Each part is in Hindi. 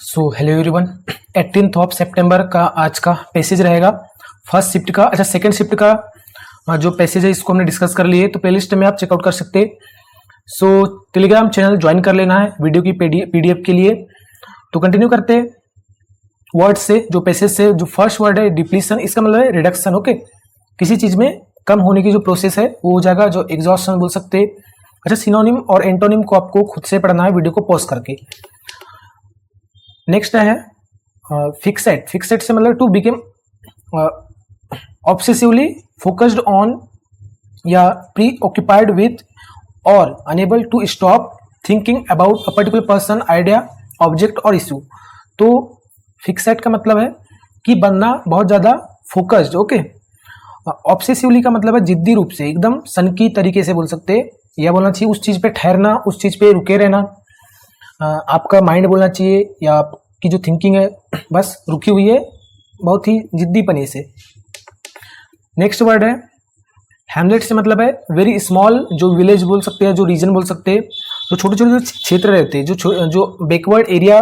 So hello everyone, 18th of सितंबर का आज का पैसेज रहेगा। फर्स्ट शिफ्ट का सेकंड शिफ्ट का जो पैसेज है इसको हमने डिस्कस कर लिए, तो प्लेलिस्ट में आप चेकआउट कर सकते हैं। सो टेलीग्राम चैनल ज्वाइन कर लेना है वीडियो की पीडीएफ के लिए। तो कंटिन्यू करते हैं वर्ड से, जो पैसेज से। जो फर्स्ट वर्ड है डिप्लीशन, इसका मतलब है रिडक्शन। ओके, किसी चीज में कम होने की जो प्रोसेस है वो हो जाएगा, जो एग्जॉस्शन बोल सकते हैं। अच्छा, सिनोनिम और एंटोनिम को आपको खुद से पढ़ना है वीडियो को पॉज करके। नेक्स्ट है फिक्सेट। फिक्सेट से मतलब to become obsessively focused on या प्री ऑक्यूपाइड विथ और unable to stop thinking about a particular person, idea, object और इशू। तो फिक्सेट का मतलब है कि बनना बहुत ज्यादा फोकस्ड। ओके, ऑब्सेसिवली का मतलब है जिद्दी रूप से, एकदम सनकी तरीके से बोल सकते हैं, या बोलना चाहिए उस चीज पे ठहरना, उस चीज पे रुके रहना। आपका माइंड बोलना चाहिए या आपकी जो थिंकिंग है बस रुकी हुई है बहुत ही जिद्दीपने से। नेक्स्ट वर्ड है हैमलेट से मतलब है वेरी स्मॉल, जो विलेज बोल सकते हैं, जो रीजन बोल सकते हैं, जो छोटे छोटे जो क्षेत्र रहते हैं, जो बैकवर्ड एरिया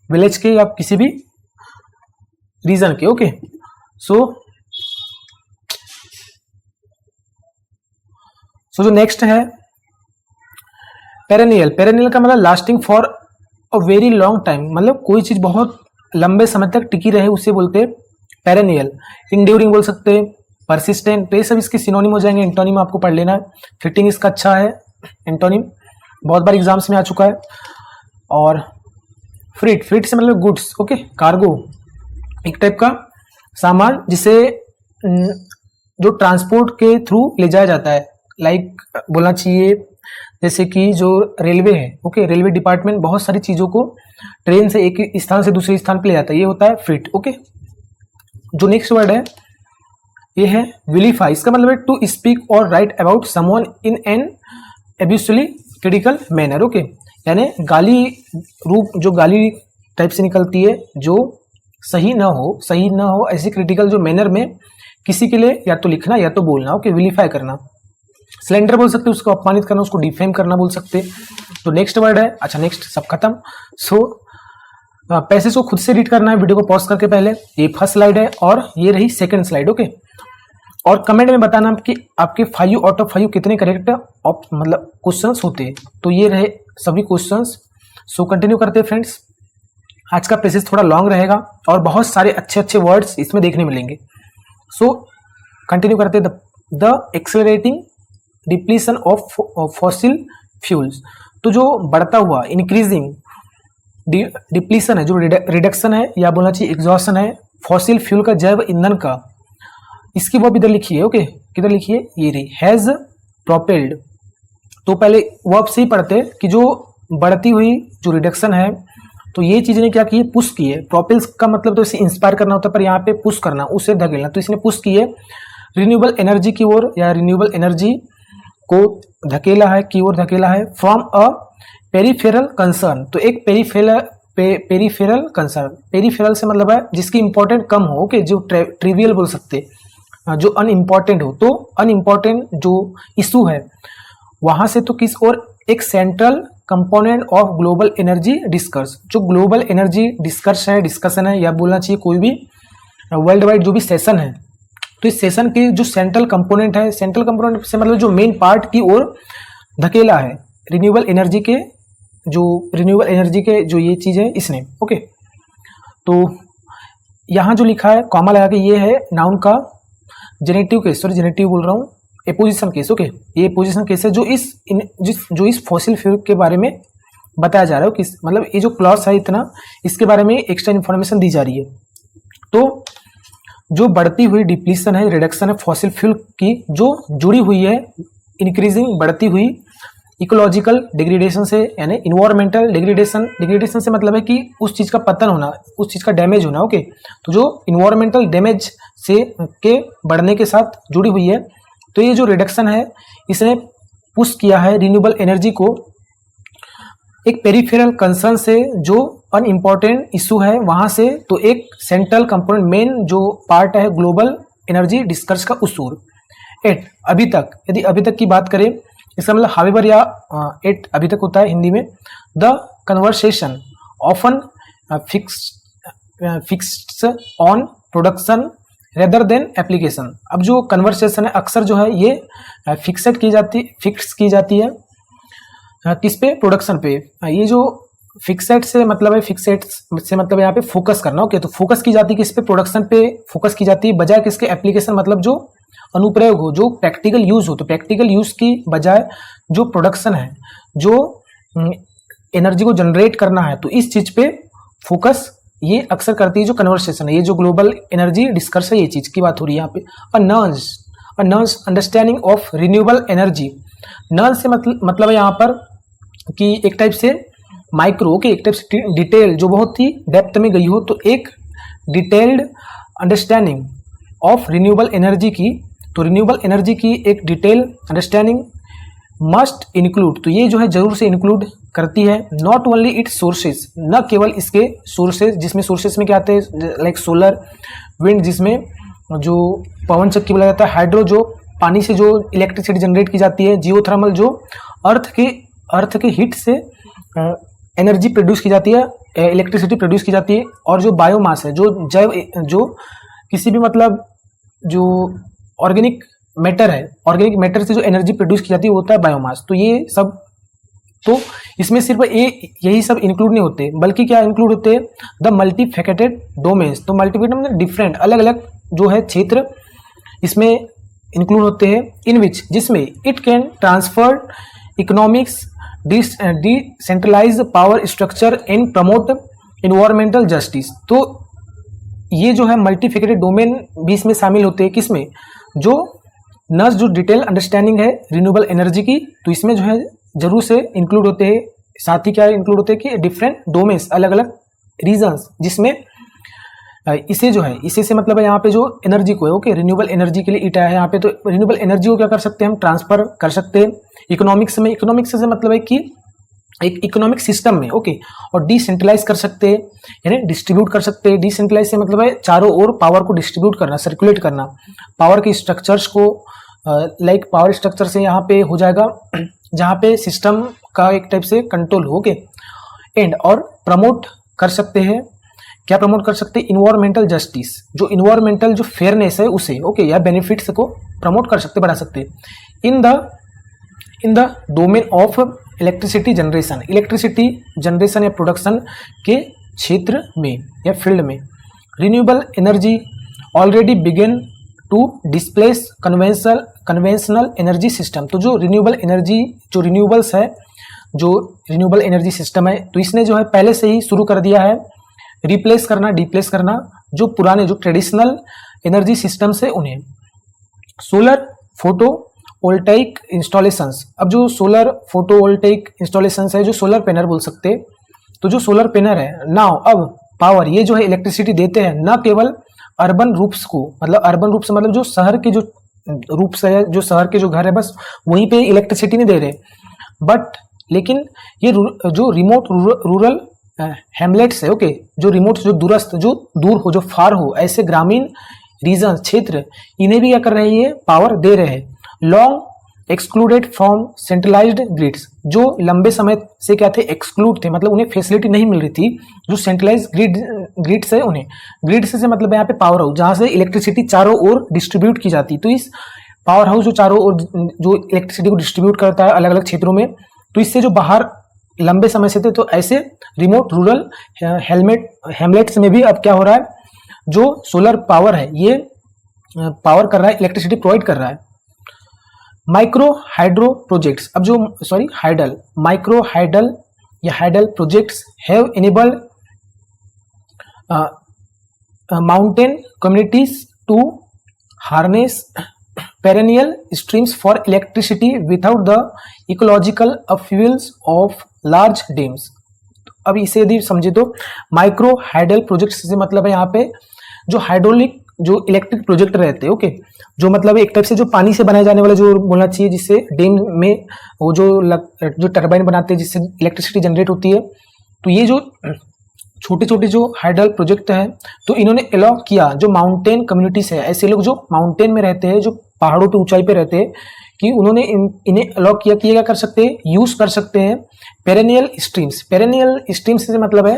विलेज के या किसी भी रीजन के। ओके, सो जो नेक्स्ट है पेरेनियल। पेरेनियल का मतलब lasting for a very long time, मतलब कोई चीज बहुत लंबे समय तक टिकी रहे उसे बोलते हैं पेरेनियल। इंड्यूरिंग बोल सकते हैं, परसिस्टेंट। तो ये सब इसके सिनोनिम हो जाएंगे। एंटोनिम आपको पढ़ लेना है। फिटिंग इसका अच्छा है एंटोनिम, बहुत बार एग्जाम्स में आ चुका है। और फ्रीट, फ्रीट से मतलब गुड्स। ओके, कार्गो, एक टाइप का सामान जिसे जो ट्रांसपोर्ट के थ्रू ले जाया जाता है। लाइक बोलना चाहिए जैसे कि जो रेलवे है, ओके, रेलवे डिपार्टमेंट बहुत सारी चीजों को ट्रेन से एक स्थान से दूसरे स्थान पे ले जाता है, ये होता है फ्रीट। ओके, जो नेक्स्ट वर्ड है ये है विलीफाई। इसका मतलब है टू स्पीक और write about someone in an abusively critical manner. Okay, यानी गाली रूप, जो गाली टाइप से निकलती है, जो सही ना हो ऐसी क्रिटिकल जो मैनर में किसी के लिए या तो लिखना या तो बोलना। ओके, विलीफाई करना। स्लेंडर बोल सकते हैं, उसको अपमानित करना, उसको डिफेम करना बोल सकते हैं। तो नेक्स्ट वर्ड है, अच्छा नेक्स्ट सब खत्म। सो पैसेज को खुद से रीड करना है वीडियो को पॉज करके पहले। ये फर्स्ट स्लाइड है और ये रही सेकंड स्लाइड। ओके, और कमेंट में बताना कि आपके 5 आउट ऑफ 5 कितने करेक्ट मतलब क्वेश्चंस होते हैं। तो ये रहे सभी क्वेश्चंस। सो कंटिन्यू करते हैं फ्रेंड्स। आज का पैसेज थोड़ा लॉन्ग रहेगा और बहुत सारे अच्छे अच्छे वर्ड्स इसमें देखने मिलेंगे। सो कंटिन्यू करते हैं। The accelerating depletion of fossil fuels. तो जो बढ़ता हुआ इंक्रीजिंग डिप्लीशन है, जो रिडक्शन है या बोलना चाहिए एग्जॉशन है फॉसिल फ्यूल का, जैव ईंधन का, इसकी वो इधर लिखी है। ओके, किधर लिखी है, ये रही, हैज प्रोपेल्ड। तो पहले वर्ब से ही पढ़ते कि जो बढ़ती हुई जो रिडक्शन है, तो ये चीज ने क्या की, पुश की है। प्रोपेल्स का मतलब तो इसे इंस्पायर करना होता है, पर यहाँ पे पुश करना, उसे धकेलना। तो इसने पुश की है रिन्यूएबल एनर्जी की ओर, या रिन्यूएबल एनर्जी को धकेला है, की ओर धकेला है। फ्रॉम अ पेरिफेरल कंसर्न, तो एक पेरिफेरल कंसर्न, पेरिफेरल से मतलब है जिसकी इंपॉर्टेंट कम हो। ओके, जो ट्रिवियल बोल सकते, जो अनइम्पॉर्टेंट हो। तो अनइम्पॉर्टेंट जो इशू है वहां से तो किस और एक central component of global energy डिस्कर्स, जो ग्लोबल एनर्जी डिस्कशन है या बोलना चाहिए कोई भी वर्ल्ड वाइड जो भी सेशन है, तो इस सेशन के जो सेंट्रल कंपोनेंट है, सेंट्रल कंपोनेंट से मतलब जो मेन पार्ट की ओर धकेला है रिन्यूएबल एनर्जी के, जो ये चीज है इसने। ओके, तो यहां जो लिखा है कॉमा लगा के, ये है नाउन का जेनेटिव केस, सॉरी जेनेटिव बोल रहा हूँ, एपोजिशन केस। ओके, ये एपोजिशन केस है जो इस फॉसिल फ्यूल के बारे में बताया जा रहा है। किस मतलब ये जो क्लॉज है इतना, इसके बारे में एक्स्ट्रा इन्फॉर्मेशन दी जा रही है। तो जो बढ़ती हुई डिप्लीशन है, रिडक्शन है फॉसिल फ्यूल की, जो जुड़ी हुई है इंक्रीजिंग, बढ़ती हुई इकोलॉजिकल डिग्रेडेशन से, यानी इन्वायरमेंटल डिग्रेडेशन। डिग्रेडेशन से मतलब है कि उस चीज का पतन होना, उस चीज का डैमेज होना। ओके, तो जो इन्वायरमेंटल डैमेज से के बढ़ने के साथ जुड़ी हुई है। तो ये जो रिडक्शन है इसने पुश किया है रिन्यूएबल एनर्जी को एक पेरिफेरल कंसर्न से, जो अनइम्पॉर्टेंट इशू है वहां से, तो एक सेंट्रल कंपोनेंट, मेन जो पार्ट है ग्लोबल एनर्जी डिस्कर्स का उसूल। एट, अभी तक, यदि अभी तक की बात करें इसका मतलब हावेवर या एट अभी तक होता है हिंदी में। The conversation often fixed on production rather than application. अब जो कन्वर्सेशन है अक्सर जो है ये फिक्स की जाती है किस पे, प्रोडक्शन पे। ये जो फिक्सेड से मतलब है, फिक्सेड से मतलब यहाँ पे फोकस करना। ओके, तो फोकस की जाती है किस पे, प्रोडक्शन पे फोकस की जाती है, बजाय किसके, एप्लीकेशन मतलब जो अनुप्रयोग हो, जो प्रैक्टिकल यूज हो। तो प्रैक्टिकल यूज की बजाय जो प्रोडक्शन है, जो एनर्जी को जनरेट करना है, तो इस चीज पे फोकस ये अक्सर करती है जो कन्वर्सेशन है। ये जो ग्लोबल एनर्जी डिस्कस है, ये चीज की बात हो रही है यहाँ पे। A nurse understanding of renewable energy. Nurse से मतलब है यहाँ पर कि एक टाइप से माइक्रो के, एक टाइप से डिटेल जो बहुत ही डेप्थ में गई हो। तो एक detailed understanding of renewable energy की, तो रिन्यूएबल एनर्जी की एक डिटेल अंडरस्टैंडिंग मस्ट इंक्लूड, तो ये जो है जरूर से इंक्लूड करती है नॉट ओनली इट्स सोर्सेज, न केवल इसके सोर्सेज, जिसमें सोर्सेज में क्या आते हैं, लाइक सोलर, विंड जिसमें जो पवन चक्की बोला जाता है, हाइड्रो जो पानी से जो इलेक्ट्रिसिटी जनरेट की जाती है, जियोथर्मल जो अर्थ के हीट से एनर्जी प्रोड्यूस की जाती है, इलेक्ट्रिसिटी प्रोड्यूस की जाती है, और जो बायोमास है, जो किसी भी मतलब जो ऑर्गेनिक मैटर है, ऑर्गेनिक मैटर से जो एनर्जी प्रोड्यूस की जाती है वो होता है बायोमास। तो ये सब, तो इसमें सिर्फ यही सब इंक्लूड नहीं होते, बल्कि क्या इंक्लूड होते हैं, द मल्टीफेकेटेड डोमेन्स। तो मल्टीफेकेटेड मतलब डिफरेंट, अलग अलग जो है क्षेत्र इसमें इंक्लूड होते हैं, इन विच, जिसमें it can transfer economics, decentralise power structure and promote environmental justice. तो ये जो है मल्टीफेकेटेड डोमेन भी इसमें शामिल होते हैं, किसमें, जो नर्स जो डिटेल अंडरस्टैंडिंग है रिन्यूएबल एनर्जी की, तो इसमें जो है जरूर से इंक्लूड होते हैं। साथ ही क्या इंक्लूड होते हैं कि डिफरेंट डोमेन्स, अलग अलग रीजन्स, जिसमें इसे जो है, इसे से मतलब है यहाँ पे जो एनर्जी को है, ओके, रिन्यूएबल एनर्जी के लिए इट है यहाँ पे। तो रिन्यूएबल एनर्जी को क्या कर सकते हैं हम, ट्रांसफर कर सकते हैं इकोनॉमिक्स में। इकोनॉमिक्स से मतलब है कि एक इकोनॉमिक सिस्टम में, ओके, और डिसेंट्रलाइज कर सकते हैं, यानी डिस्ट्रीब्यूट कर सकते हैं। डिसेंट्रलाइज से मतलब है चारों ओर पावर को डिस्ट्रीब्यूट करना, सर्कुलेट करना, पावर के स्ट्रक्चर्स को, लाइक पावर स्ट्रक्चर से यहाँ पे हो जाएगा जहाँ पे सिस्टम का एक टाइप से कंट्रोल हो, ओके, एंड और प्रमोट कर सकते हैं, क्या प्रमोट कर सकते हैं, इन्वायरमेंटल जस्टिस, जो इन्वायरमेंटल जो फेयरनेस है उसे, ओके, या बेनिफिट्स को प्रमोट कर सकते, बढ़ा सकते हैं। In the domain of electricity generation, electricity generation या प्रोडक्शन के क्षेत्र में या फील्ड में, renewable energy already begin to displace conventional energy system. तो जो रिन्यूएबल एनर्जी, जो रिन्यूएबल्स है, जो रिन्यूएबल एनर्जी सिस्टम है, तो इसने जो है पहले से ही शुरू कर दिया है रिप्लेस करना, डिप्लेस करना जो पुराने, जो ट्रेडिशनल एनर्जी सिस्टम से उन्हें। सोलर फोटो वोल्टेइक इंस्टॉलेशंस, अब जो सोलर फोटोवोल्टेइक इंस्टॉलेशंस है, जो सोलर पैनल बोल सकते हैं, तो जो सोलर पैनल है नाउ, अब पावर, ये जो है इलेक्ट्रिसिटी देते हैं न केवल अर्बन रूप्स को, मतलब अर्बन रूप्स मतलब जो शहर के जो रूप्स है, जो शहर के जो घर है, बस वहीं पे इलेक्ट्रिसिटी नहीं दे रहे, बट लेकिन ये जो रिमोट रूरल हेमलेट्स है, ओके, जो रिमोट, जो दूरस्थ, जो दूर हो, जो फार हो, ऐसे ग्रामीण रीजन, क्षेत्र, इन्हें भी क्या कर रहे हैं, पावर दे रहे हैं। Long excluded from centralised grids, जो लंबे समय से क्या थे, एक्सक्लूड थे, मतलब उन्हें फैसिलिटी नहीं मिल रही थी, जो सेंट्रलाइज ग्रिड से, उन्हें ग्रिड से मतलब यहाँ पे पावर हाउस, जहाँ से इलेक्ट्रिसिटी चारों ओर डिस्ट्रीब्यूट की जाती। तो इस पावर हाउस जो चारों ओर जो इलेक्ट्रिसिटी को डिस्ट्रीब्यूट करता है अलग अलग क्षेत्रों में, तो इससे जो बाहर लंबे समय से थे, तो ऐसे रिमोट रूरल हेमलेट्स में भी अब क्या हो रहा है, जो सोलर पावर है ये पावर कर रहा है, इलेक्ट्रिसिटी प्रोवाइड कर रहा है। माइक्रो हाइड्रो प्रोजेक्ट्स, अब जो हाइडल, माइक्रो हाइडल या hydel projects have enabled mountain communities to harness perennial streams for electricity without the ecological upheavals of large dams। अब इसे यदि समझे तो माइक्रो हाइडल प्रोजेक्ट से मतलब है यहाँ पे जो हाइड्रोलिक, जो इलेक्ट्रिक प्रोजेक्ट रहते हैं, ओके, जो मतलब एक टाइप से जो पानी से बनाए जाने वाला जो बोलना चाहिए, जिससे डैम में वो जो टरबाइन बनाते हैं जिससे इलेक्ट्रिसिटी जनरेट होती है। तो ये जो छोटे छोटे जो हाइडल प्रोजेक्ट है, तो इन्होंने अलाउ किया जो माउंटेन कम्युनिटीज है, ऐसे लोग जो माउंटेन में रहते हैं, जो पहाड़ों पे ऊंचाई पे रहते हैं, कि उन्होंने इन्हें अलाउ किया कि क्या कर सकते हैं, यूज कर सकते हैं पेरेनियल स्ट्रीम्स। पेरेनियल स्ट्रीम्स से मतलब है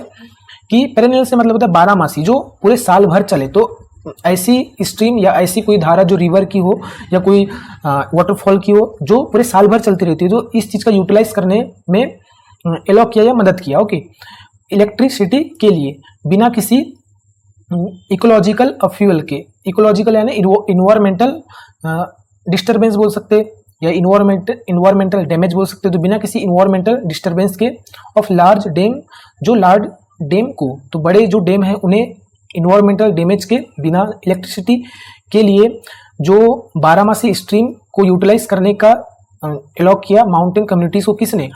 कि पेरेनियल से मतलब होता है 12 मासी, जो पूरे साल भर चले। तो ऐसी स्ट्रीम या ऐसी कोई धारा जो रिवर की हो या कोई वाटरफॉल की हो जो पूरे साल भर चलती रहती है, तो इस चीज का यूटिलाइज करने में एलो किया या मदद किया। ओके, इलेक्ट्रिसिटी के लिए बिना किसी इकोलॉजिकल फ्यूल के, इकोलॉजिकल यानी इन्वायरमेंटल डिस्टर्बेंस बोल सकते या इन्वायरमेंटल डैमेज बोल सकते, तो बिना किसी इन्वायरमेंटल डिस्टर्बेंस के ऑफ लार्ज डैम, जो लार्ज डैम को, तो बड़े जो डैम है उन्हें इन्वायरमेंटल डैमेज के बिना इलेक्ट्रिसिटी के लिए जो 12 मासी स्ट्रीम को यूटिलाइज करने का अलॉट किया माउंटेन कम्युनिटीज को। किसने?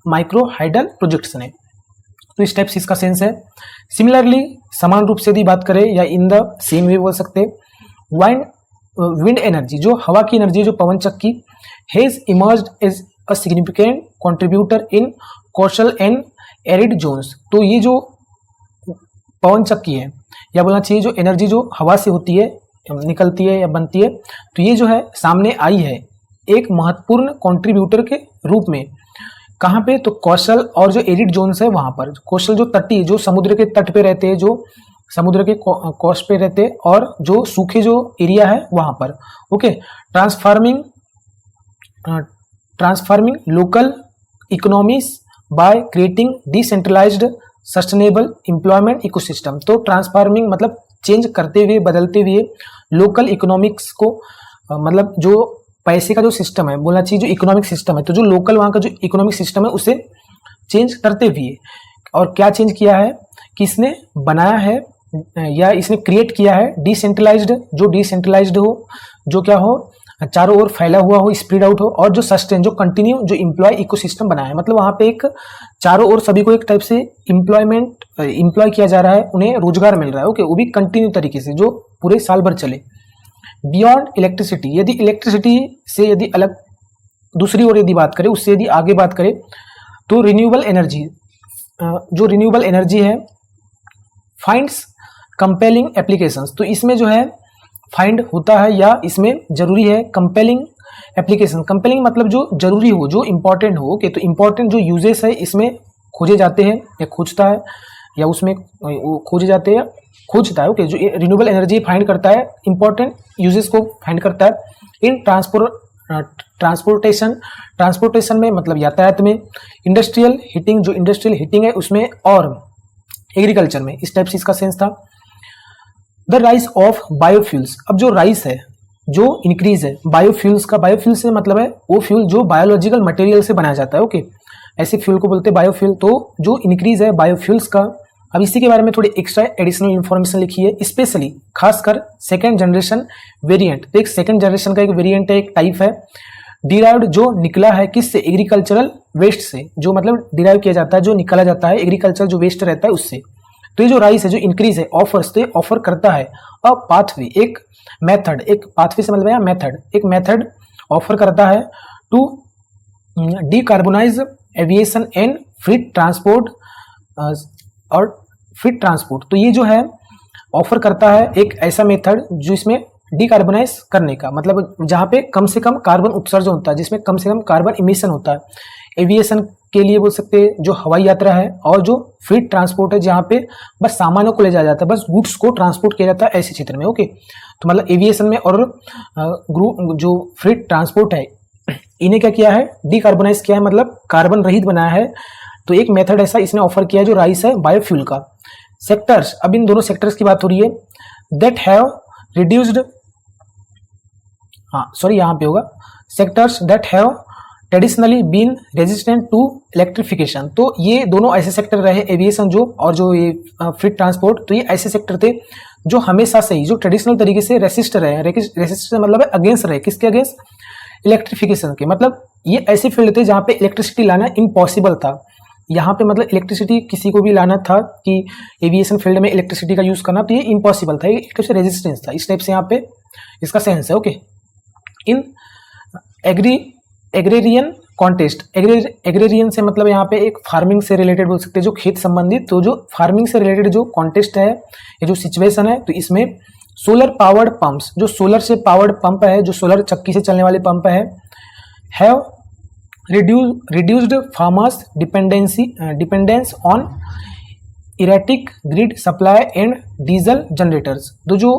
माइक्रो हाइडल प्रोजेक्ट्स ने। तो इस टाइप से इसका सेंस है। सिमिलरली समान रूप से यदि बात करें या इन द सेम वे बोल सकते, विंड एनर्जी, जो हवा की एनर्जी, जो पवन चक्की, has emerged as a significant contributor in coastal and arid zones. तो ये जो पवन चक्की है, या बोलना चाहिए जो एनर्जी जो हवा से होती है, निकलती है या बनती है, तो ये जो है सामने आई है एक महत्वपूर्ण कंट्रीब्यूटर के रूप में। कहाँ पे? तो कोस्टल और जो एरिड जोन्स है वहां पर। कोस्टल जो तटीय, जो समुद्र के तट पे रहते हैं, जो समुद्र के कोस्ट पे रहते हैं, और जो सूखे जो एरिया है वहां पर। Okay, transforming local economies by creating decentralised sustainable employment ecosystem. तो ट्रांसफार्मिंग मतलब चेंज करते हुए, बदलते हुए लोकल इकोनॉमिक्स को, मतलब जो पैसे का जो सिस्टम है, बोलना चाहिए जो इकोनॉमिक सिस्टम है, तो जो लोकल वहाँ का जो इकोनॉमिक सिस्टम है उसे चेंज करते हुए। और क्या चेंज किया है? किसने बनाया है या इसने क्रिएट किया है? डिसेंट्रलाइज्ड, जो डिसेंट्रलाइज्ड हो, जो क्या हो, चारों ओर फैला हुआ हो, स्प्रेड आउट हो, और जो सस्टेन, जो कंटिन्यू, जो इम्प्लॉय इकोसिस्टम बनाया है। मतलब वहाँ पे एक चारों ओर सभी को एक टाइप से इम्प्लॉय किया जा रहा है, उन्हें रोजगार मिल रहा है। ओके, वो भी कंटिन्यू तरीके से, जो पूरे साल भर चले। बियॉन्ड इलेक्ट्रिसिटी, यदि इलेक्ट्रिसिटी से यदि अलग दूसरी ओर यदि बात करें, उससे यदि आगे बात करें, तो रिन्यूएबल एनर्जी, जो रिन्यूएबल एनर्जी है, फाइंड्स कंपेलिंग एप्लीकेशंस। तो इसमें जो है फाइंड होता है या इसमें जरूरी है कंपेलिंग एप्लीकेशन। कंपेलिंग मतलब जो जरूरी हो, जो इंपॉर्टेंट हो। ओके, तो इंपॉर्टेंट जो यूजेस है इसमें खोजे जाते हैं या खोजता है, या उसमें खोजे जाते हैं, खोजता है। ओके, जो रिन्यूएबल एनर्जी फाइंड करता है, इंपॉर्टेंट यूजेस को फाइंड करता है। इन ट्रांसपोर्टेशन में मतलब यातायात में, इंडस्ट्रियल हीटिंग, जो इंडस्ट्रियल हीटिंग है उसमें, और एग्रीकल्चर में। इस टाइप से इसका सेंस था। द राइज ऑफ बायोफ्यूल्स, अब जो राइज है, जो इंक्रीज है बायोफ्यूल्स का, बायोफ्यूल से मतलब है वो फ्यूल जो बायोलॉजिकल मटेरियल से बनाया जाता है। ओके, ऐसे फ्यूल को बोलते हैं बायोफ्यूल। तो जो इंक्रीज है बायोफ्यूल्स का, अब इसी के बारे में थोड़ी एक्स्ट्रा एडिशनल इंफॉर्मेशन लिखी है, स्पेशली खासकर सेकेंड जनरेशन वेरिएंट। तो एक सेकेंड जनरेशन का एक वेरिएंट है, एक टाइप है, डिराइव्ड, जो निकला है किससे? एग्रीकल्चरल वेस्ट से, जो मतलब डिराइव किया जाता है, जो निकाला जाता है एग्रीकल्चर जो वेस्ट रहता है उससे। तो ये जो राइस है, जो इंक्रीज है, ऑफर्स, तो ये ऑफर करता है अ पाथवे, एक मेथड, एक पाथवे से मतलब है मेथड, एक मेथड ऑफर करता है to decarbonise aviation and freight transport, और फ्रीट ट्रांसपोर्ट। तो ये जो है ऑफर करता है एक ऐसा मेथड जो इसमें डीकार्बोनाइज करने का, मतलब जहाँ पे कम से कम कार्बन उत्सर्जन होता है, जिसमें कम से कम कार्बन इमिशन होता है। एविएशन के लिए बोल सकते हैं जो हवाई यात्रा है, और जो फ्रीट ट्रांसपोर्ट है जहाँ पे बस सामानों को ले जाया जाता है, बस गुड्स को ट्रांसपोर्ट किया जाता है ऐसे क्षेत्र में। ओके, तो मतलब एविएशन में और जो फ्रीट ट्रांसपोर्ट है, इन्हें क्या किया है? डीकार्बोनाइज किया है, मतलब कार्बन रहित बनाया है। तो एक मेथड ऐसा इसने ऑफर किया है जो राइस है बायोफ्यूल का। सेक्टर्स, अब इन दोनों सेक्टर्स की बात हो रही है, दैट हैव रिड्यूस्ड, यहाँ पे होगा, sectors that have traditionally been resistant to electrification. तो ये दोनों ऐसे सेक्टर रहे, एविएशन जो, और जो ये फ्रीट ट्रांसपोर्ट, तो ये ऐसे सेक्टर थे जो हमेशा से ही, जो ट्रेडिशनल तरीके से रेसिस्ट रहे। रेसिस्ट मतलब है अगेंस्ट रहे, किसके अगेंस्ट? इलेक्ट्रिफिकेशन के। मतलब ये ऐसे फील्ड थे जहाँ पे इलेक्ट्रिसिटी लाना इम्पॉसिबल था। यहाँ पे मतलब इलेक्ट्रिसिटी किसी को भी लाना था कि एविएशन फील्ड में इलेक्ट्रिसिटी का यूज करना, तो ये इम्पॉसिबल था, एक टाइप से रेजिस्टेंस था। इस टाइप से यहाँ पे इसका सेंस है। ओके, इन एग्रेरियन कॉन्टेस्ट, एग्रेरियन से मतलब यहाँ पे एक फार्मिंग से रिलेटेड बोल सकते हैं, जो खेत संबंधित, तो जो फार्मिंग से रिलेटेड जो कॉन्टेस्ट है, ये जो सिचुएशन है, तो इसमें सोलर पावर्ड पंप्स, जो सोलर से पावर्ड पंप है, जो सोलर चक्की से चलने वाले पंप है, have reduced farmers dependence on erratic grid supply and diesel generators. तो जो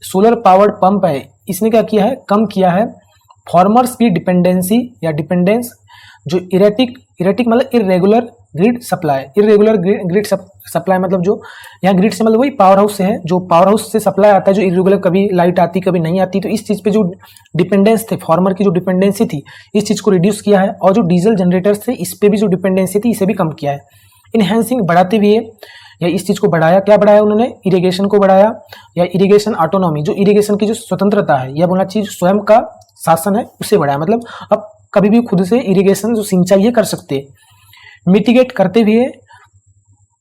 सोलर पावर्ड पंप है इसने क्या किया है, कम किया है फार्मर्स की डिपेंडेंसी या डिपेंडेंस, जो इरेटिक मतलब irregular grid supply, irregular grid supply मतलब जो यहाँ ग्रिड से मतलब वही पावर हाउस से है, जो पावर हाउस से सप्लाई आता है जो इरेगुलर, कभी लाइट आती कभी नहीं आती, तो इस चीज़ पे जो डिपेंडेंस थे फार्मर की, जो डिपेंडेंसी थी इस चीज़ को रिड्यूस किया है। और जो डीजल जनरेटर्स थे इस पे भी जो डिपेंडेंसी थी इसे भी कम किया है। इनहेंसिंग बढ़ाते हुए या इस चीज़ को बढ़ाया, क्या बढ़ाया उन्होंने, इरिगेशन को बढ़ाया या इरिगेशन ऑटोनॉमी, जो इरिगेशन की जो स्वतंत्रता है या बोलना चाहिए स्वयं का शासन है उसे बढ़ाया, मतलब अब कभी भी खुद से इरिगेशन जो सिंचाई है कर सकते हैं। मिटिगेट करते हुए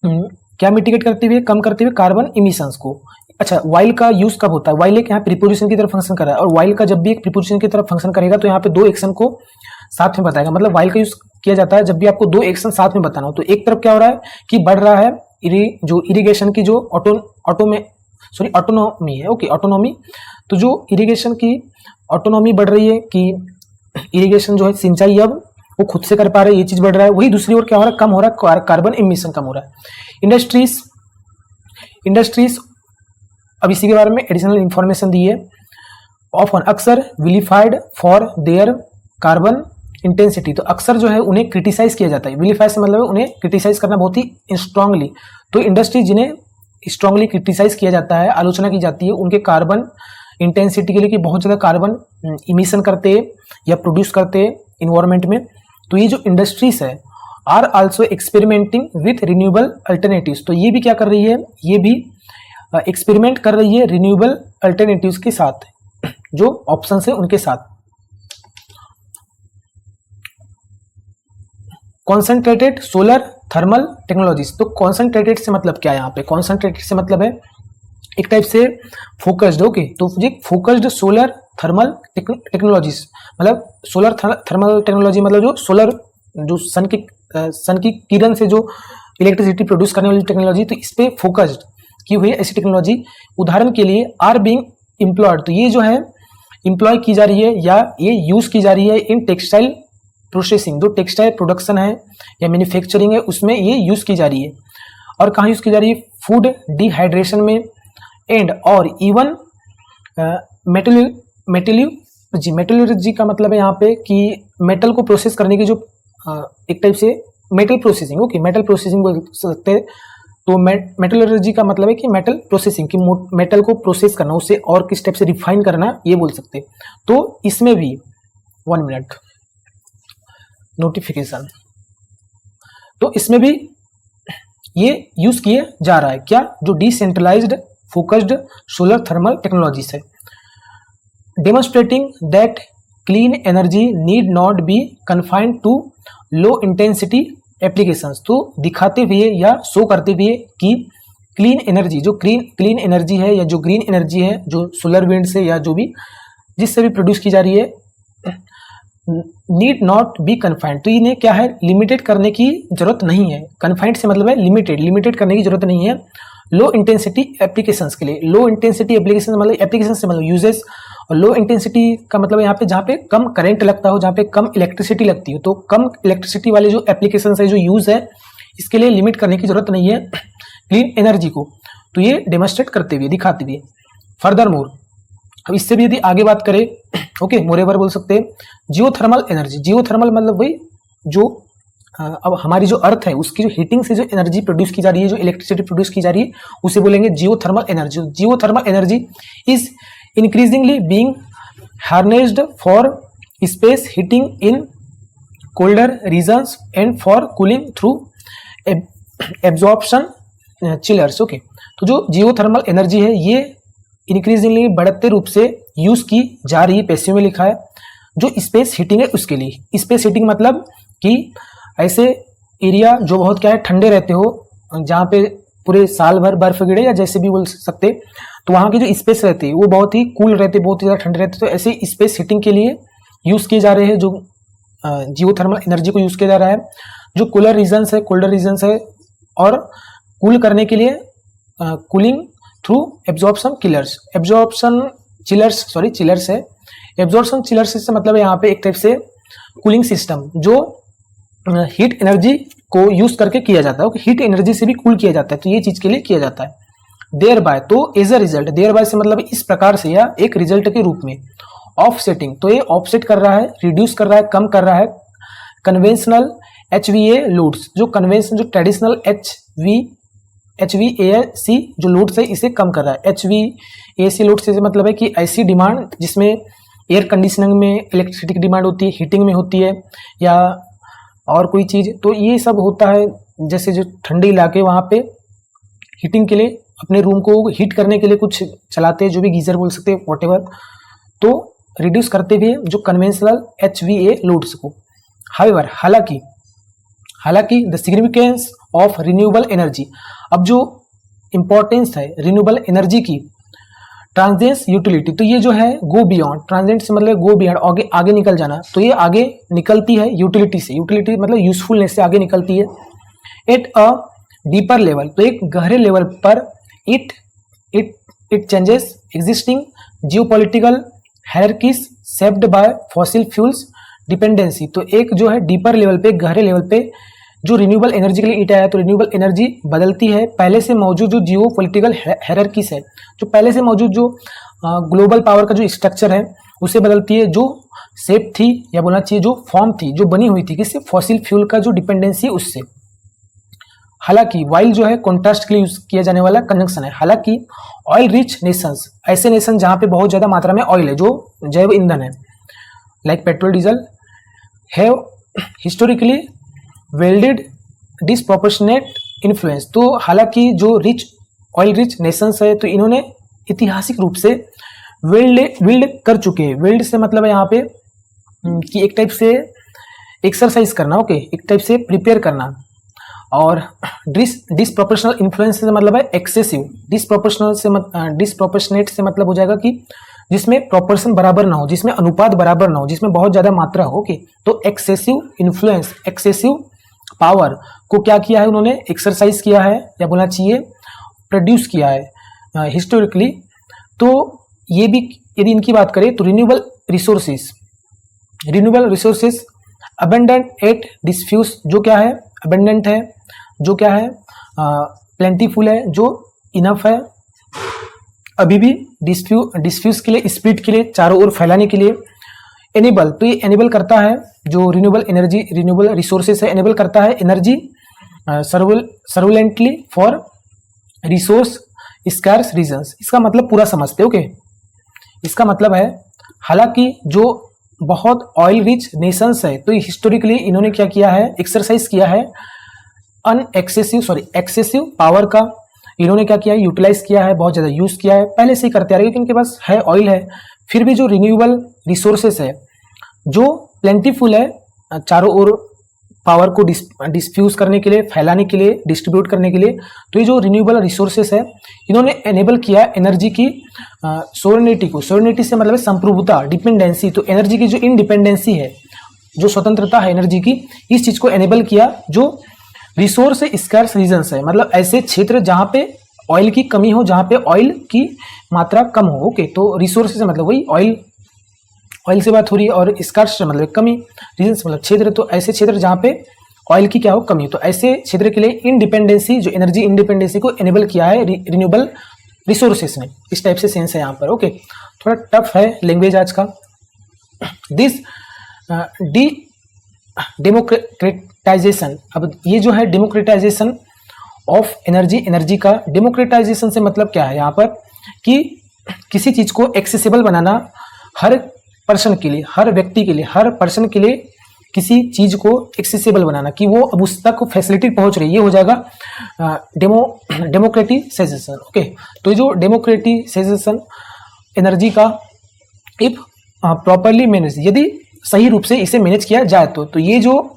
क्या मिटिगेट करते हुए, कम करते हुए कार्बन इमिशंस को। अच्छा, वाइल का यूज कब होता है, वाइल एक यहाँ प्रीपोजिशन की तरफ फंक्शन कर रहा है, और वाइल का जब भी एक प्रीपोजिशन की तरफ फंक्शन करेगा तो यहाँ पे दो एक्शन को साथ में बताएगा, मतलब वाइल का यूज किया जाता है जब भी आपको दो एक्शन साथ में बताना हो। तो एक तरफ क्या हो रहा है कि बढ़ रहा है जो इरिगेशन की जो ऑटोनॉमी है, ओके ऑटोनॉमी, तो जो इरिगेशन की ऑटोनॉमी बढ़ रही है कि इरिगेशन जो है सिंचाई अब वो खुद से कर पा रहे हैं, ये चीज बढ़ रहा है। वही दूसरी ओर क्या हो रहा है, कम हो रहा है, कार्बन इमिशन कम हो रहा है। इंडस्ट्रीज अब इसी के बारे में एडिशनल इंफॉर्मेशन दी है। ऑफन अक्सर vilified for their carbon intensity, तो अक्सर जो है उन्हें क्रिटिसाइज किया जाता है। विलिफाइड से मतलब उन्हें क्रिटिसाइज करना बहुत ही स्ट्रांगली, तो इंडस्ट्री जिन्हें स्ट्रांगली क्रिटिसाइज किया जाता है, आलोचना की जाती है उनके कार्बन इंटेंसिटी के लिए कि बहुत ज़्यादा कार्बन इमिशन करते हैं या प्रोड्यूस करते हैं इन्वायरमेंट में। तो ये जो इंडस्ट्रीज है are also experimenting with renewable alternatives, तो ये भी क्या कर रही है, ये भी एक्सपेरिमेंट कर रही है रिन्यूएबल अल्टरनेटिव्स के साथ, जो ऑप्शन है उनके साथ। कॉन्सेंट्रेटेड सोलर थर्मल टेक्नोलॉजीज, तो कॉन्सेंट्रेटेड से मतलब क्या है, यहाँ पे कॉन्सेंट्रेटेड से मतलब है एक टाइप से फोकस्ड, ओके, तो ये फोकस्ड सोलर थर्मल टेक्नोलॉजीज, मतलब सोलर थर्मल टेक्नोलॉजी मतलब जो सोलर, जो सन की किरण से जो इलेक्ट्रिसिटी प्रोड्यूस करने वाली टेक्नोलॉजी, तो इस पे फोकस्ड की हुई ऐसी टेक्नोलॉजी। उदाहरण के लिए आर बीइंग एम्प्लॉयड, तो ये जो है एम्प्लॉय की जा रही है या ये यूज की जा रही है इन टेक्सटाइल प्रोसेसिंग, जो टेक्सटाइल प्रोडक्शन है या मैन्युफैक्चरिंग है उसमें ये यूज की जा रही है। और कहाँ यूज की जा रही है, फूड डिहाइड्रेशन में, एंड और इवन मेटलर्जी का मतलब है यहाँ पे कि मेटल को प्रोसेस करने की जो एक टाइप से metal processing, okay metal processing बोल सकते हैं। तो मेटलर्जी का मतलब है कि मेटल प्रोसेसिंग, कि मेटल को प्रोसेस करना, उसे और किस टाइप से रिफाइन करना, ये बोल सकते हैं। तो इसमें भी 1 मिनट नोटिफिकेशन, तो इसमें भी ये यूज किया जा रहा है क्या, जो decentralised focused solar thermal technology है। Demonstrating that clean energy need not be confined to low intensity applications, तो दिखाते हुए या शो करते हुए कि क्लीन एनर्जी, जो क्लीन एनर्जी है या जो ग्रीन एनर्जी है, जो सोलर विंड से या जो भी जिससे भी प्रोड्यूस की जा रही है, नीड नॉट बी कन्फाइंड, तो इन्हें क्या है, लिमिटेड करने की जरूरत नहीं है। कन्फाइंड से मतलब है लिमिटेड करने की जरूरत नहीं है। लो इंटेंसिटी एप्लीकेशंस के लिए, लो इंटेंसिटी एप्लीकेशन मतलब एप्लीकेशन से मतलब यूजेस, और लो इंटेंसिटी का मतलब यहाँ पे जहाँ पे कम करंट लगता हो, जहाँ पे कम इलेक्ट्रिसिटी लगती हो, तो कम इलेक्ट्रिसिटी वाले जो एप्लीकेशन है, जो यूज है, इसके लिए लिमिट करने की जरूरत नहीं है क्लीन एनर्जी को। तो ये डेमोन्स्ट्रेट करते हुए, दिखाते हुए। फर्दर मोर, अब इससे भी यदि आगे बात करें, ओके मोरेवर बोल सकते हैं जियोथर्मल एनर्जी। जियोथर्मल मतलब वही जो अब हमारी जो अर्थ है उसकी जो हीटिंग से जो एनर्जी प्रोड्यूस की जा रही है, जो इलेक्ट्रिसिटी प्रोड्यूस की जा रही है, उसे बोलेंगे geothermal energy. Geothermal energy is increasingly being harnessed for space heating in colder regions and for cooling through absorption chillers, okay. तो जो जियोथर्मल एनर्जी है ये इंक्रीजिंगली बढ़ते रूप से यूज की जा रही है, पैसिव में लिखा है, जो स्पेस हीटिंग है उसके लिए। स्पेस हीटिंग मतलब कि ऐसे एरिया जो बहुत क्या है ठंडे रहते हो, जहाँ पे पूरे साल भर बर्फ गिरे या जैसे भी बोल सकते, तो वहाँ की जो स्पेस रहती है वो बहुत ही कूल रहते, बहुत ही ज़्यादा ठंडे रहते, तो ऐसे स्पेस हीटिंग के लिए यूज़ किए जा रहे हैं, जो जियोथर्मल एनर्जी को यूज़ किया जा रहा है। जो कूलर रीजन्स है, कोल्डर रीजन्स है, और कूल करने के लिए कूलिंग थ्रू एब्जॉर्प्शन चिलर्स है। एब्जॉर्प्शन चिलर्स से मतलब यहाँ पे एक टाइप से कूलिंग सिस्टम जो हीट एनर्जी को यूज करके किया जाता है। ओके, हीट एनर्जी से भी कूल किया जाता है, तो ये चीज के लिए किया जाता है। देयर बाय, तो as a result, thereby से मतलब इस प्रकार से या एक रिजल्ट के रूप में। ऑफसेटिंग, तो ये ऑफसेट कर रहा है, रिड्यूस कर रहा है, कम कर रहा है कन्वेंशनल HVA लोड्स, जो कन्वेंशनल जो ट्रेडिशनल HVAC जो लोड्स है इसे कम कर रहा है। HVAC लोड से मतलब है कि ऐसी डिमांड जिसमें एयर कंडीशनिंग में इलेक्ट्रिसिटी की डिमांड होती है, हीटिंग में होती है या और कोई चीज़, तो ये सब होता है। जैसे जो ठंडे इलाके वहाँ पे हीटिंग के लिए अपने रूम को हीट करने के लिए कुछ चलाते हैं, जो भी गीजर बोल सकते हैं वॉटेवर, तो रिड्यूस करते हुए जो कन्वेंशनल HVA लोड्स को। हाउएवर, हालांकि the significance of renewable energy, अब जो इंपॉर्टेंस है रिन्यूएबल एनर्जी की, ट्रांजिएंट यूटिलिटी, तो ये जो है गो बियॉन्ड, ट्रांजिएंट से मतलब गो बियॉन्ड, आगे निकल जाना, तो ये आगे निकलती है यूटिलिटी से, यूटिलिटी मतलब यूजफुलनेस से आगे निकलती है। एट अ डीपर लेवल, तो एक गहरे लेवल पर it changes existing geopolitical hierarchies shaped by fossil fuels dependency, तो एक जो है डीपर लेवल पे, गहरे लेवल पे जो रिन्यूएबल एनर्जी के लिए ईट आया, तो रिन्यूएबल एनर्जी बदलती है पहले से मौजूद जो जियो पॉलिटिकल हायरार्कीज है, जो पहले से मौजूद जो ग्लोबल पावर का जो स्ट्रक्चर है उसे बदलती है, जो शेप थी या बोलना चाहिए जो फॉर्म थी, जो बनी हुई थी किससे, फॉसिल फ्यूल का जो डिपेंडेंसी उससे। हालांकि वाइल जो है कॉन्ट्रास्ट के लिए यूज किया जाने वाला कंजंक्शन है। हालांकि ऑयल रिच नेशंस, ऐसे नेशन जहां पे बहुत ज्यादा मात्रा में ऑयल है, जो जैव ईंधन है, like petrol diesel, have historically welded disproportionate influence, तो हालांकि जो ऑयल रिच नेशंस है तो इन्होंने ऐतिहासिक रूप से वेल्ड कर चुके हैं। वेल्ड से मतलब है यहाँ पे कि एक टाइप से एक्सरसाइज करना, ओके, एक टाइप से प्रिपेयर करना। और डिसप्रोपोर्शनल इन्फ्लुएंस से मतलब है एक्सेसिव, डिसप्रोपोर्शनेट से मतलब हो जाएगा कि जिसमें प्रोपोर्शन बराबर ना हो, जिसमें अनुपात बराबर ना हो, जिसमें बहुत ज्यादा मात्रा हो, ओके, तो एक्सेसिव इन्फ्लुएंस, एक्सेसिव पावर को क्या किया है उन्होंने, एक्सरसाइज किया है या बोलना चाहिए प्रोड्यूस किया है हिस्टोरिकली। तो ये भी यदि इनकी बात करें तो रिन्यूएबल रिसोर्सेस अबंडेंट एट डिस्फ्यूज, जो क्या है अबंडेंट है, जो क्या है प्लेंटीफुल है, जो इनफ है अभी भी डिस्फ्यूज के लिए, स्प्लिट के लिए, चारों ओर फैलाने के लिए। एनेबल, तो ये एनेबल करता है जो रिन्यूएबल एनर्जी, रिन्यूएबल रिसोर्सेस है, एनेबल करता है एनर्जी सर्वुलेंटली फॉर रिसोर्स स्कार्स रीजन्स। इसका मतलब पूरा समझते, ओके, इसका मतलब है हालांकि जो बहुत ऑयल रिच नेशंस है तो हिस्टोरिकली इन्होंने क्या किया है, एक्सरसाइज किया है एक्सेसिव पावर का, इन्होंने क्या किया है, यूटिलाइज किया है, बहुत ज्यादा यूज किया है, पहले से ही करते आ रहे हैं क्योंकि इनके पास है ऑयल है। फिर भी जो रिन्यूएबल रिसोर्सेस है जो प्लेंटीफुल है, चारों ओर पावर को डिस्फ्यूज करने के लिए, फैलाने के लिए, डिस्ट्रीब्यूट करने के लिए, तो ये जो रिन्यूएबल रिसोर्सेस है इन्होंने एनेबल किया एनर्जी की सोवरेनिटी को। सोवरेनिटी से मतलब है संप्रभुता, डिपेंडेंसी, तो एनर्जी की जो इंडिपेंडेंसी है, जो स्वतंत्रता है एनर्जी की, इस चीज को एनेबल किया। जो रिसोर्स स्कार्स रीजन्स है मतलब ऐसे क्षेत्र जहां पे ऑयल की कमी हो, जहां पे ऑयल की मात्रा कम हो, ओके, तो रिसोर्स से मतलब वही ऑयल से बात हो रही है, और स्कार्स से मतलब कमी, रीजन्स मतलब क्षेत्र, तो ऐसे क्षेत्र जहां पे ऑयल की क्या हो कमी, तो ऐसे क्षेत्र के लिए इंडिपेंडेंसी, जो एनर्जी इंडिपेंडेंसी को एनेबल किया है रिन्यूएबल रिसोर्सेस ने। इस टाइप से सेंस है यहाँ पर, ओके, थोड़ा टफ है लैंग्वेज आज का। दिस डेमोक्रेटाइजेशन, अब ये जो है डेमोक्रेटाइजेशन ऑफ एनर्जी का डेमोक्रेटाइजेशन से मतलब क्या है यहाँ पर कि किसी चीज को एक्सेसिबल बनाना हर पर्सन के लिए, हर व्यक्ति के लिए, हर पर्सन के लिए किसी चीज को एक्सेसिबल बनाना कि वो अब उस तक फैसिलिटी पहुंच रही है, ये हो जाएगा डेमोक्रेटिसाइजेशन, ओके। तो जो डेमोक्रेटिसाइजेशन एनर्जी का इफ प्रॉपरली मैनेज, यदि सही रूप से इसे मैनेज किया जाए तो ये जो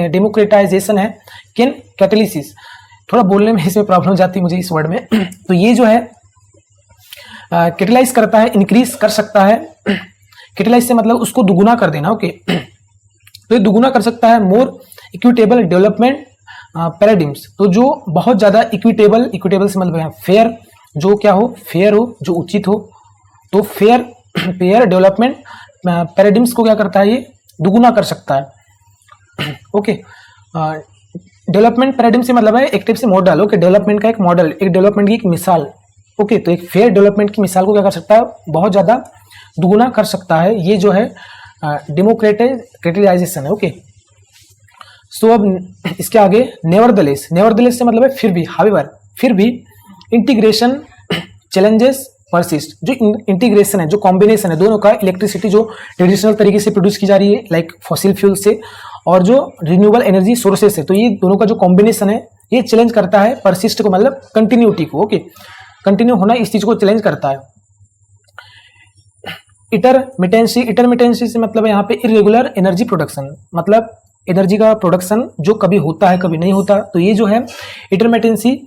डेमोक्रेटाइजेशन है कैन कैटलिसिस, थोड़ा बोलने में इसमें प्रॉब्लम जाती है मुझे इस वर्ड में, तो ये जो है कैटलाइज करता है, इंक्रीज कर सकता है। कैटलाइज से मतलब उसको दुगुना कर देना, ओके, तो ये दुगुना कर सकता है। मोर इक्विटेबल डेवलपमेंट पैराडिम्स, तो जो बहुत ज्यादा इक्विटेबल से मतलब फेयर, जो क्या हो, फेयर हो, जो उचित हो, तो फेयर डेवलपमेंट पैराडिम्स को क्या करता है, ये दुगुना कर सकता है, ओके। डेवलपमेंट पैराडिम से मतलब है एक टाइप से मॉडल, ओके, डेवलपमेंट का एक मॉडल, एक डेवलपमेंट की एक मिसाल, ओके। तो एक फेयर डेवलपमेंट की मिसाल को क्या कर सकता है, बहुत ज़्यादा दुगुना कर सकता है, ये जो है डेमोक्रेटाइजेशन है, ओके। सो अब इसके आगे नेवरदलेस, नेवरदलेस से मतलब है फिर भी, हावेवर, फिर भी, इंटीग्रेशन चैलेंजेस परसिस्ट, जो इंटीग्रेशन है, जो कॉम्बिनेशन है दोनों का, इलेक्ट्रिसिटी जो ट्रेडिशनल तरीके से प्रोड्यूस की जा रही है लाइक फॉसिल फ्यूल से, और जो रिन्यूएबल एनर्जी सोर्सेस है, तो ये दोनों का जो कॉम्बिनेशन है ये चैलेंज करता है परसिस्ट को, मतलब कंटिन्यूटी को, ओके, कंटिन्यू होना इस चीज को चैलेंज करता है। इंटरमिटेंसी, इंटरमिटेंसी से मतलब है यहाँ पे इरेगुलर एनर्जी प्रोडक्शन, मतलब एनर्जी का प्रोडक्शन जो कभी होता है कभी नहीं होता, तो ये जो है इंटरमिटेंसी,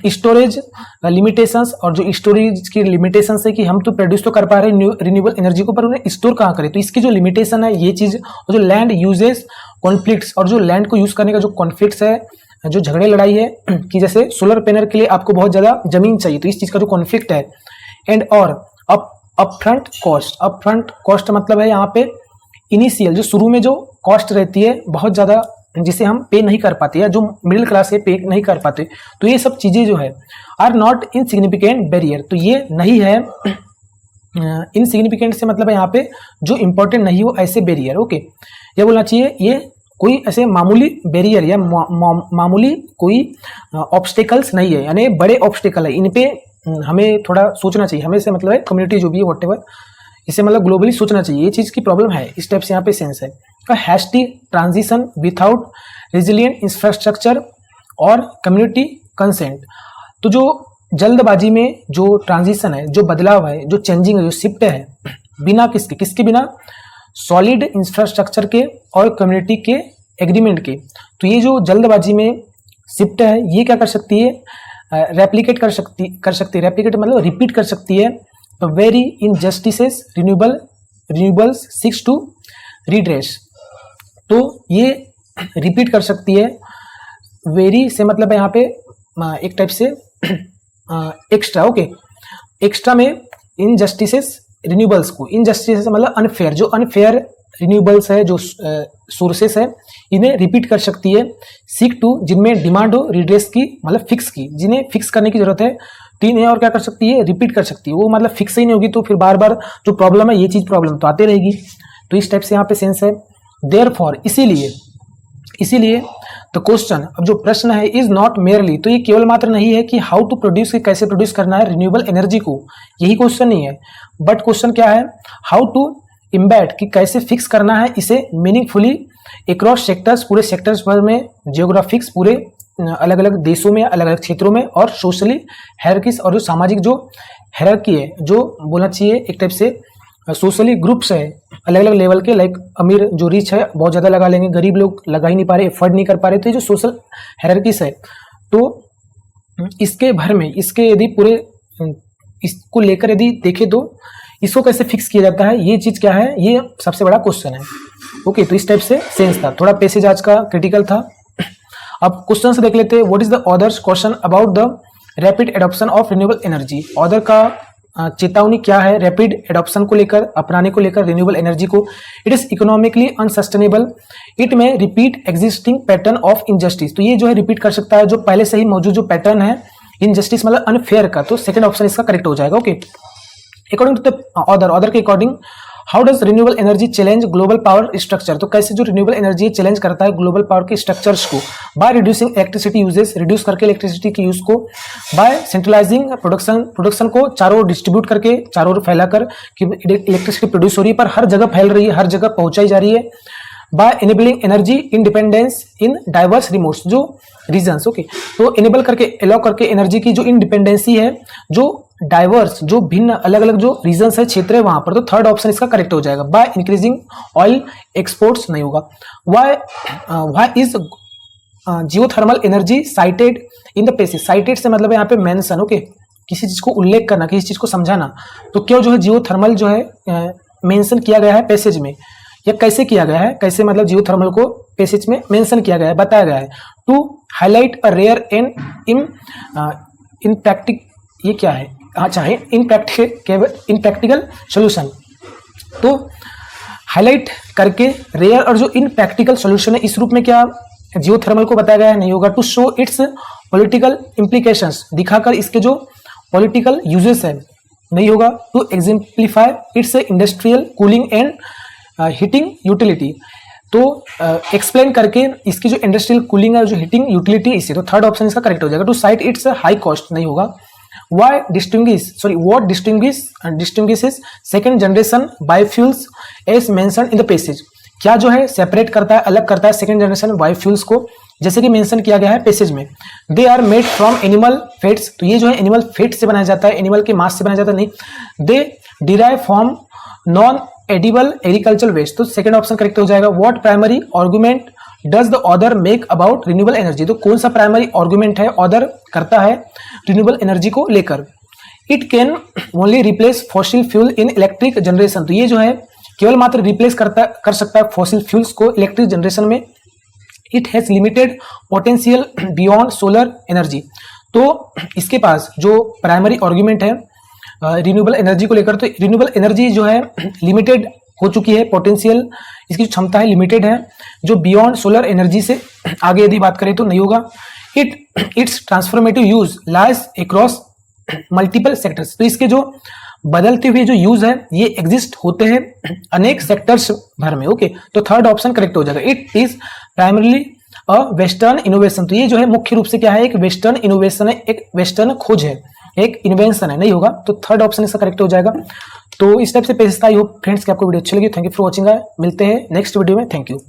स्टोरेज लिमिटेशंस, और जो स्टोरेज की लिमिटेशंस है कि हम तो प्रोड्यूस तो कर पा रहे हैं रिन्यूएबल एनर्जी को, पर उन्हें स्टोर कहाँ करें, तो इसकी जो लिमिटेशन है ये चीज, और जो लैंड यूजेस कॉन्फ्लिक्ट्स, और जो लैंड को यूज करने का जो कॉन्फ्लिक्ट्स है, जो झगड़े लड़ाई है कि जैसे सोलर पैनल के लिए आपको बहुत ज्यादा जमीन चाहिए, तो इस चीज का जो कॉन्फ्लिक्ट है, एंड और अपफ्रंट कॉस्ट, अपफ्रंट कॉस्ट मतलब है यहाँ पे इनिशियल, जो शुरू में जो कॉस्ट रहती है बहुत ज्यादा, जिसे हम पे नहीं कर पाते, या जो मिडिल क्लास है पे नहीं कर पाते, तो ये सब चीजें जो है आर नॉट इनसिग्निफिकेंट बैरियर, तो ये नहीं है इनसिग्निफिकेंट से मतलब है यहाँ पे जो इंपॉर्टेंट नहीं हो ऐसे बैरियर, ओके, ये बोलना चाहिए, ये कोई ऐसे मामूली बैरियर या मामूली कोई ऑब्स्टेकल्स नहीं है, यानी बड़े ऑब्स्टेकल है, इन पे हमें थोड़ा सोचना चाहिए, हमें से मतलब है कम्युनिटी जो भी है व्हाटएवर, इसे मतलब ग्लोबली सोचना चाहिए, ये चीज की प्रॉब्लम है, इस टाइप से यहाँ पे सेंस है। Hasty transition without resilient infrastructure और कम्युनिटी कंसेंट, तो जो जल्दबाजी में जो ट्रांजिशन है, जो बदलाव है, जो चेंजिंग है, जो शिफ्ट है, बिना किसके किसके बिना, सॉलिड इंफ्रास्ट्रक्चर के और कम्युनिटी के एग्रीमेंट के, तो ये जो जल्दबाजी में शिफ्ट है ये क्या कर सकती है, रेप्लिकेट कर सकती है, रेप्लिकेट मतलब रिपीट कर सकती है, तो very injustices renewables seek to redress, तो ये रिपीट कर सकती है, वेरी से मतलब है यहाँ पे एक टाइप से एक्स्ट्रा, ओके, एक्स्ट्रा में इनजस्टिसेस रिन्यूएबल्स को, इनजस्टिसेस मतलब अनफेयर, जो अनफेयर रिन्यूएबल्स है, जो सोर्सेस है, इन्हें रिपीट कर सकती है, सीक टू जिनमें डिमांड हो रिड्रेस की, मतलब फिक्स की, जिन्हें फिक्स करने की जरूरत है, तीन है, और क्या कर सकती है, रिपीट कर सकती है, वो मतलब फिक्स ही नहीं होगी तो फिर बार बार जो प्रॉब्लम है ये चीज प्रॉब्लम तो आती रहेगी, तो इस टाइप से यहाँ पे सेंस है। देयरफॉर इसीलिए तो क्वेश्चन, अब जो प्रश्न है, इज नॉट मेयरली, तो ये केवल मात्र नहीं है कि हाउ टू प्रोड्यूस, कैसे प्रोड्यूस करना है रिन्यूएबल एनर्जी को, यही क्वेश्चन नहीं है, बट क्वेश्चन क्या है, हाउ टू इम्बेड, कि कैसे फिक्स करना है इसे मीनिंगफुली अक्रॉस सेक्टर्स, पूरे सेक्टर्स पर में, जियोग्राफिक्स, पूरे अलग अलग देशों में, अलग अलग क्षेत्रों में, और सोशली हायरार्कीज, और जो सामाजिक जो हायरार्की है, जो बोलना चाहिए एक टाइप से सोशली ग्रुप्स है अलग अलग लेवल के, लाइक अमीर जो रिच है बहुत ज्यादा लगा लेंगे, गरीब लोग लगा ही नहीं पा रहे, एफर्ड नहीं कर पा रहे, तो ये जो सोशल हायरार्कीज है, तो इसके भर में, इसके यदि पूरे इसको लेकर यदि देखे तो इसको कैसे फिक्स किया जाता है, ये चीज क्या है, ये सबसे बड़ा क्वेश्चन है, ओके। तो इस टाइप से सेंस था, थोड़ा पैसेज आज का क्रिटिकल था। अब क्वेश्चन से देख लेते हैं, what is the author's question about the rapid adoption of renewable energy, author का चेतावनी क्या है रैपिड एडॉप्शन को लेकर, अपनाने को लेकर रिन्यूएबल एनर्जी को। It is economically unsustainable, it may repeat existing pattern of injustice, तो ये जो है रिपीट कर सकता है जो पहले से ही मौजूद जो पैटर्न है इनजस्टिस मतलब अनफेयर का, तो सेकंड ऑप्शन इसका करेक्ट हो जाएगा, okay. According to the author के according, how does renewable energy challenge global power structure, तो कैसे जो रिन्यूएबल एनर्जी चैलेंज करता है ग्लोबल पावर के स्ट्रक्चर्स को, by reducing electricity uses, reduce करके इलेक्ट्रिसिटी के यूज को, बाय सेंट्रलाइजिंग प्रोडक्शन को चारों ओर डिस्ट्रीब्यूट करके, चारों ओर फैलाकर कि इलेक्ट्रिसिटी प्रोड्यूस हो रही है पर हर जगह फैल रही है, हर जगह पहुंचाई जा रही है, by enabling energy independence in diverse remotes, जो रीजन्स, ओके, तो एनेबल करके, अलाउ करके एनर्जी की जो इंडिपेंडेंसी है, जो डाइवर्स, जो भिन्न अलग अलग जो रीजन्स है, क्षेत्र है वहां पर, तो थर्ड ऑप्शन इसका करेक्ट हो जाएगा। बाय इंक्रीजिंग ऑयल एक्सपोर्ट्स नहीं होगा। Why is geothermal energy cited in the passage, cited से मतलब यहाँ पे मेंशन, ओके, किसी चीज को उल्लेख करना, किसी चीज को समझाना, तो क्यों जो है जियोथर्मल जो है मेंशन किया गया है पैसेज में, या कैसे किया गया है, कैसे मतलब जियोथर्मल को पैसेज में मेंशन किया गया है, बताया गया है, to highlight a rare and impractical, ये क्या है, अच्छा है इनप्रैक्टिकल सोल्यूशन, तो हाईलाइट करके रेयर और जो इनप्रैक्टिकल सोल्यूशन है इस रूप में क्या जियोथर्मल को बताया गया है, नहीं होगा। To show its political implications, दिखाकर इसके जो पॉलिटिकल यूजेस है, नहीं होगा। To exemplify its industrial cooling and heating utility, तो एक्सप्लेन करके इसकी जो इंडस्ट्रियल कूलिंग है, जो हीटिंग यूटिलिटी इसे, तो थर्ड ऑप्शन इसका करेक्ट हो जाएगा। To cite its high cost, नहीं होगा। What distinguishes second generation biofuels as mentioned in the passage, क्या जो है सेपरेट करता है, अलग करता है सेकंड जनरेशन बायोफ्यूल्स को, जैसे कि मेंशन किया गया है पैसेज में। They are made from animal fats, तो ये जो है एनिमल फेट से बनाया जाता है, एनिमल के मांस से बनाया जाता है, नहीं। They derive from non edible agriculture waste, तो सेकंड ऑप्शन करेक्ट हो जाएगा। What primary argument does the author make about renewable energy, तो कौन सा प्राइमरी आर्गुमेंट है ऑथर करता है रिन्यूएबल एनर्जी को लेकर। It can only replace fossil fuel in electric generation, तो ये जो है केवल मात्र रिप्लेस कर सकता है फॉसिल फ्यूल्स को इलेक्ट्रिक जनरेशन में। It has limited potential beyond solar energy, तो इसके पास जो प्राइमरी आर्गुमेंट है रिन्यूएबल एनर्जी को लेकर, तो रिन्यूएबल एनर्जी जो है लिमिटेड हो चुकी है, पोटेंशियल इसकी जो क्षमता है लिमिटेड है, जो बियॉन्ड सोलर एनर्जी से आगे यदि बात करें तो नहीं होगा। It's transformative use lies across multiple sectors, तो इसके जो बदलते हुए जो यूज है ये एग्जिस्ट होते हैं अनेक सेक्टर्स भर में, ओके। तो थर्ड ऑप्शन करेक्ट हो जाएगा। It is primarily a western innovation, तो ये जो है मुख्य रूप से क्या है, एक वेस्टर्न इनोवेशन है, एक वेस्टर्न खोज है, एक इन्वेंशन है, नहीं होगा। तो थर्ड ऑप्शन इसका करेक्ट हो जाएगा। तो इस टाइप से पेज था। आई होप फ्रेंड्स कि आपको वीडियो अच्छी लगी। Thank you for watching. मिलते हैं नेक्स्ट वीडियो में। Thank you.